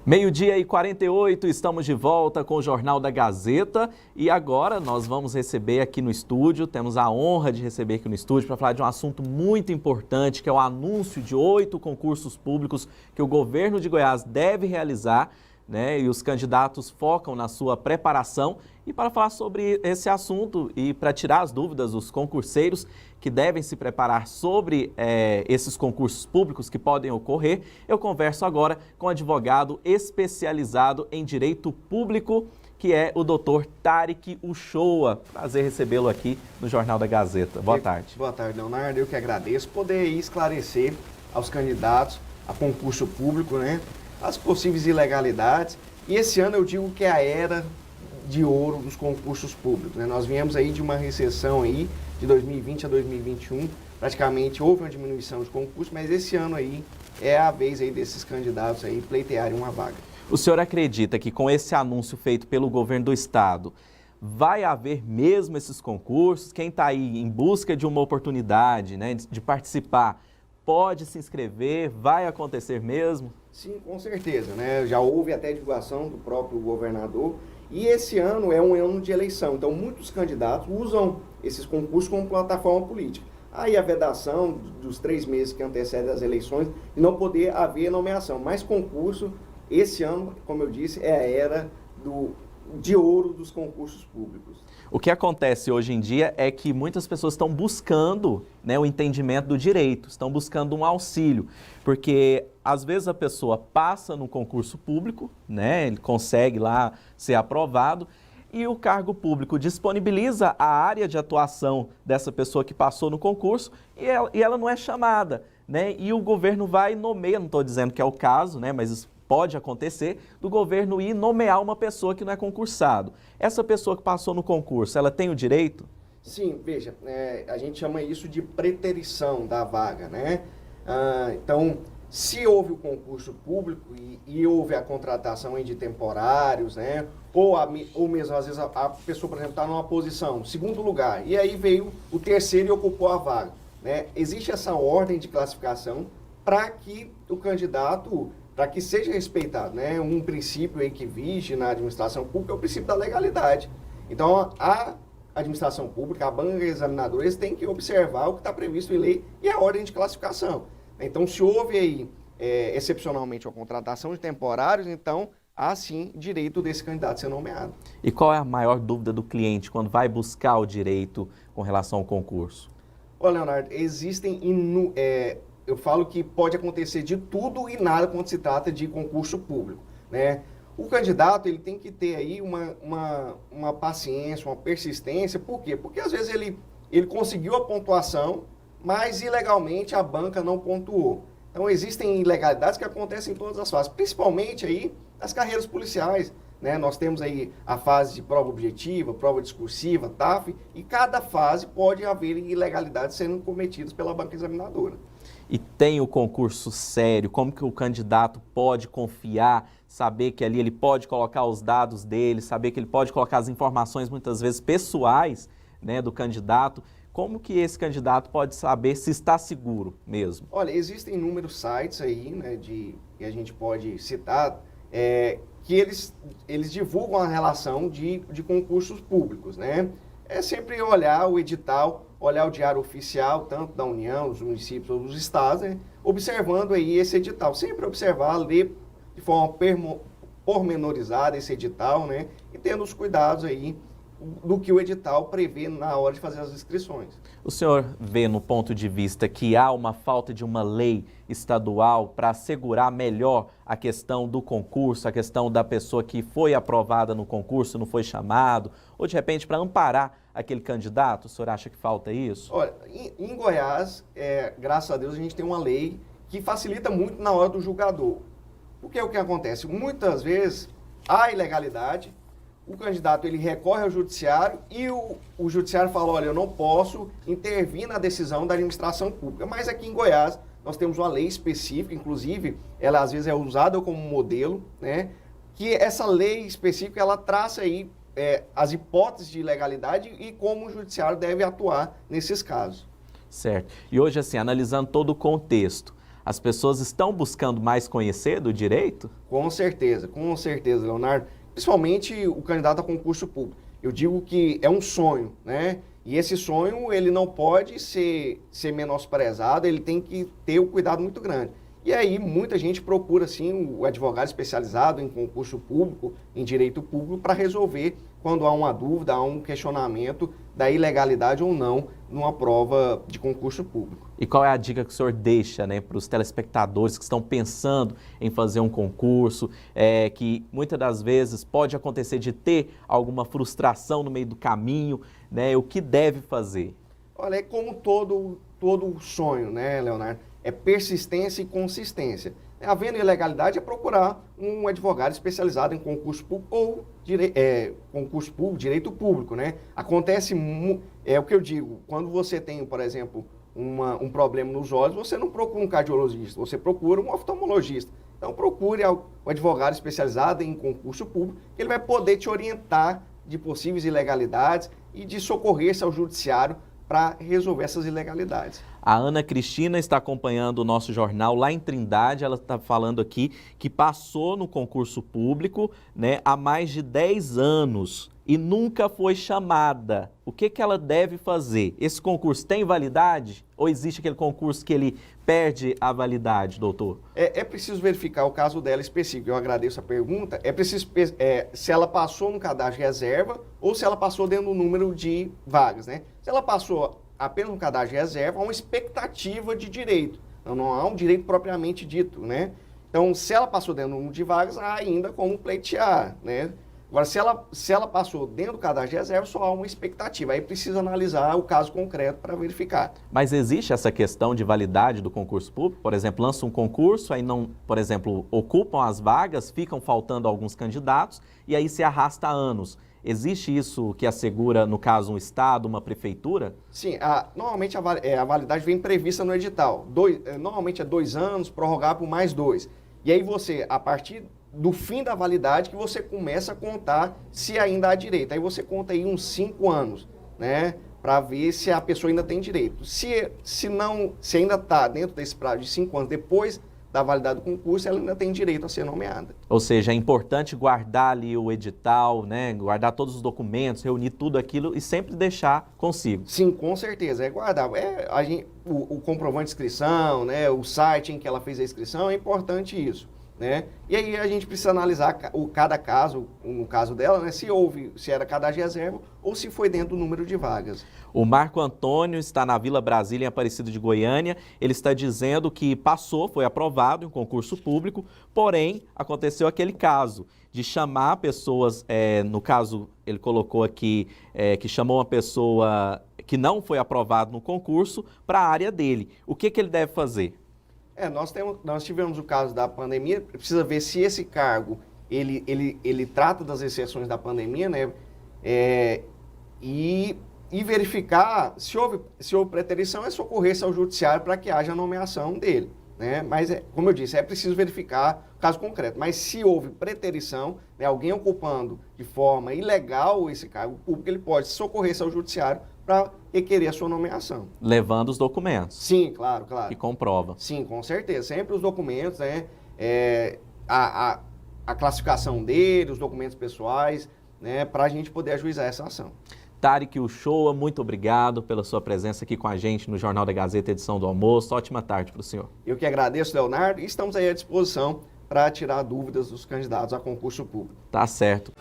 Meio-dia e 48, estamos de volta com o Jornal da Gazeta e agora nós vamos receber aqui no estúdio, temos a honra de receber aqui no estúdio para falar de um assunto muito importante, que é o anúncio de 8 concursos públicos que o governo de Goiás deve realizar, né? E os candidatos focam na sua preparação. E para falar sobre esse assunto e para tirar as dúvidas dos concurseiros que devem se preparar sobre esses concursos públicos que podem ocorrer, eu converso agora com um advogado especializado em direito público, que é o Dr. Tarik Uchoa. Prazer recebê-lo aqui no Jornal da Gazeta. Boa tarde. Boa tarde, Leonardo. Eu que agradeço poder esclarecer aos candidatos a concurso público, né, as possíveis ilegalidades. E esse ano eu digo que é a era de ouro dos concursos públicos, né? Nós viemos aí de uma recessão aí de 2020 a 2021, praticamente houve uma diminuição de concursos, mas esse ano aí é a vez aí desses candidatos aí pleitearem uma vaga. O senhor acredita que com esse anúncio feito pelo governo do estado, vai haver mesmo esses concursos? Quem está aí em busca de uma oportunidade, né, de participar, pode se inscrever? Vai acontecer mesmo? Sim, com certeza, né? Já houve até divulgação do próprio governador. E esse ano é um ano de eleição, então muitos candidatos usam esses concursos como plataforma política. Aí a vedação dos 3 meses que antecedem as eleições e não poder haver nomeação. Mas concurso, esse ano, como eu disse, é a era de ouro dos concursos públicos. O que acontece hoje em dia é que muitas pessoas estão buscando, né, o entendimento do direito, estão buscando um auxílio, porque às vezes a pessoa passa no concurso público, né, ele consegue lá ser aprovado, e o cargo público disponibiliza a área de atuação dessa pessoa que passou no concurso e ela não é chamada, né, e o governo vai e nomeia, não estou dizendo que é o caso, né, mas isso pode acontecer, do governo ir nomear uma pessoa que não é concursado. Essa pessoa que passou no concurso, ela tem o direito? Sim, veja, a gente chama isso de preterição da vaga, né? Então, se houve o concurso público e houve a contratação de temporários, né? Ou mesmo, às vezes, a pessoa, por exemplo, está numa posição, segundo lugar, e aí veio o terceiro e ocupou a vaga, né? Existe essa ordem de classificação para que o candidato, para que seja respeitado, né? Um princípio aí que vige na administração pública é o princípio da legalidade. Então, a administração pública, a banca examinadora, eles têm que observar o que está previsto em lei e a ordem de classificação. Então, se houve aí, excepcionalmente, a contratação de temporários, então, há sim direito desse candidato ser nomeado. E qual é a maior dúvida do cliente quando vai buscar o direito com relação ao concurso? Olha, Leonardo, existem eu falo que pode acontecer de tudo e nada quando se trata de concurso público, né? O candidato, ele tem que ter aí uma paciência, uma persistência. Por quê? Porque às vezes ele conseguiu a pontuação, mas ilegalmente a banca não pontuou. Então existem ilegalidades que acontecem em todas as fases, principalmente aí nas carreiras policiais, né? Nós temos aí a fase de prova objetiva, prova discursiva, TAF, e cada fase pode haver ilegalidades sendo cometidas pela banca examinadora. E tem o concurso sério, como que o candidato pode confiar, saber que ali ele pode colocar os dados dele, saber que ele pode colocar as informações muitas vezes pessoais, né, do candidato. Como que esse candidato pode saber se está seguro mesmo? Olha, existem inúmeros sites aí, né, que a gente pode citar, que eles divulgam a relação de concursos públicos, né? É sempre olhar o edital, olhar o diário oficial, tanto da União, dos municípios ou dos estados, né? Observando aí esse edital. Sempre observar, ler de forma pormenorizada esse edital, né? E tendo os cuidados aí do que o edital prevê na hora de fazer as inscrições. O senhor vê no ponto de vista que há uma falta de uma lei estadual para assegurar melhor a questão do concurso, a questão da pessoa que foi aprovada no concurso, não foi chamado, ou de repente para amparar aquele candidato? O senhor acha que falta isso? Olha, em Goiás, graças a Deus, a gente tem uma lei que facilita muito na hora do julgador. Porque o que acontece? Muitas vezes há ilegalidade, o candidato ele recorre ao judiciário e o judiciário fala, olha, eu não posso intervir na decisão da administração pública. Mas aqui em Goiás nós temos uma lei específica, inclusive ela às vezes é usada como modelo, né? Que essa lei específica ela traça aí as hipóteses de ilegalidade e como o judiciário deve atuar nesses casos. Certo. E hoje, assim, analisando todo o contexto, As pessoas estão buscando mais conhecer do direito? Com certeza, Leonardo. Principalmente o candidato a concurso público. Eu digo que é um sonho, né? E esse sonho, ele não pode ser menosprezado, ele tem que ter um cuidado muito grande. E aí, muita gente procura, assim, o advogado especializado em concurso público, em direito público, para resolver quando há uma dúvida, há um questionamento da ilegalidade ou não numa prova de concurso público. E qual é a dica que o senhor deixa, né, para os telespectadores que estão pensando em fazer um concurso, que muitas das vezes pode acontecer de ter alguma frustração no meio do caminho, né, o que deve fazer? Olha, é como todo sonho, né, Leonardo? É persistência e consistência. Havendo ilegalidade, é procurar um advogado especializado em concurso público ou concurso público, direito público, né? Acontece, é o que eu digo, quando você tem, por exemplo, um problema nos olhos, você não procura um cardiologista, você procura um oftalmologista. Então, procure o advogado especializado em concurso público, que ele vai poder te orientar de possíveis ilegalidades e de socorrer-se ao judiciário para resolver essas ilegalidades. A Ana Cristina está acompanhando o nosso jornal lá em Trindade. Ela está falando aqui que passou no concurso público, né, há mais de 10 anos e nunca foi chamada. O que ela deve fazer? Esse concurso tem validade? Ou existe aquele concurso que ele perde a validade, doutor? É preciso verificar o caso dela específico. Eu agradeço a pergunta. É preciso se ela passou no cadastro de reserva ou se ela passou dentro do número de vagas, né? Se ela passou apenas no cadastro de reserva, há uma expectativa de direito. Não há um direito propriamente dito, né? Então, se ela passou dentro do número de vagas, há ainda como pleitear, né? Agora, se ela passou dentro do cadastro de reserva, só há uma expectativa. Aí precisa analisar o caso concreto para verificar. Mas existe essa questão de validade do concurso público? Por exemplo, lança um concurso, aí não, por exemplo, ocupam as vagas, ficam faltando alguns candidatos e aí se arrasta anos. Existe isso que assegura, no caso, um estado, uma prefeitura? Sim, normalmente a validade vem prevista no edital. Normalmente é 2 anos, prorrogar por mais 2. E aí você, a partir do fim da validade, que você começa a contar se ainda há direito. Aí você conta aí uns 5 anos, né? Para ver se a pessoa ainda tem direito. Se ainda está dentro desse prazo de 5 anos depois da validade do concurso, ela ainda tem direito a ser nomeada. Ou seja, é importante guardar ali o edital, né? Guardar todos os documentos, reunir tudo aquilo e sempre deixar consigo. Sim, com certeza, é guardar. O comprovante de inscrição, né? O site em que ela fez a inscrição, é importante isso, né? E aí a gente precisa analisar cada caso, no caso dela, né? Se era cadastro de reserva ou se foi dentro do número de vagas. O Marco Antônio está na Vila Brasília, em Aparecida de Goiânia. Ele está dizendo que passou, foi aprovado em concurso público, porém aconteceu aquele caso de chamar pessoas, no caso ele colocou aqui que chamou uma pessoa que não foi aprovada no concurso para a área dele. O que ele deve fazer? Nós tivemos o caso da pandemia, precisa ver se esse cargo, ele trata das exceções da pandemia, né? E verificar se houve preterição, é socorrer-se ao judiciário para que haja a nomeação dele, né? Mas, como eu disse, é preciso verificar o caso concreto. Mas se houve preterição, né, alguém ocupando de forma ilegal esse cargo público, ele pode socorrer-se ao judiciário para requerer a sua nomeação. Levando os documentos. Sim, claro. Que comprova. Sim, com certeza. Sempre os documentos, né? A classificação dele, os documentos pessoais, né? Para a gente poder ajuizar essa ação. Tarik Uchoa, muito obrigado pela sua presença aqui com a gente no Jornal da Gazeta, edição do almoço. Ótima tarde para o senhor. Eu que agradeço, Leonardo, e estamos aí à disposição para tirar dúvidas dos candidatos a concurso público. Tá certo.